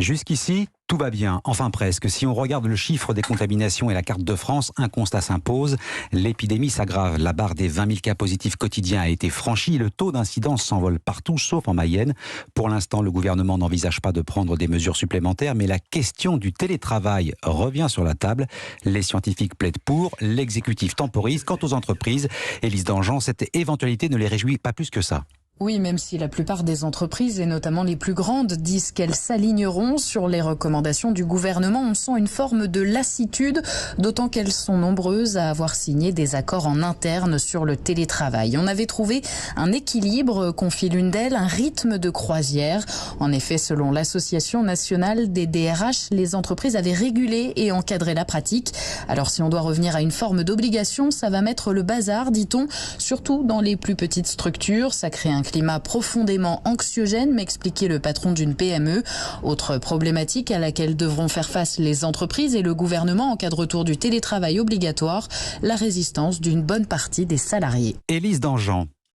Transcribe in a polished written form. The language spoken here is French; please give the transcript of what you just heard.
Jusqu'ici, tout va bien, enfin presque. Si on regarde le chiffre des contaminations et la carte de France, un constat s'impose. L'épidémie s'aggrave. La barre des 20 000 cas positifs quotidiens a été franchie. Le taux d'incidence s'envole partout, sauf en Mayenne. Pour l'instant, le gouvernement n'envisage pas de prendre des mesures supplémentaires, mais la question du télétravail revient sur la table. Les scientifiques plaident pour, l'exécutif temporise. Quant aux entreprises, Élise Dangean, cette éventualité ne les réjouit pas plus que ça. Oui, même si la plupart des entreprises, et notamment les plus grandes, disent qu'elles s'aligneront sur les recommandations du gouvernement, on sent une forme de lassitude, d'autant qu'elles sont nombreuses à avoir signé des accords en interne sur le télétravail. On avait trouvé un équilibre, confie l'une d'elles, un rythme de croisière. En effet, selon l'Association nationale des DRH, les entreprises avaient régulé et encadré la pratique. Alors si on doit revenir à une forme d'obligation, ça va mettre le bazar, dit-on, surtout dans les plus petites structures. Ça crée un climat profondément anxiogène, m'expliquait le patron d'une PME. Autre problématique à laquelle devront faire face les entreprises et le gouvernement en cas de retour du télétravail obligatoire, la résistance d'une bonne partie des salariés. Élise Dangean.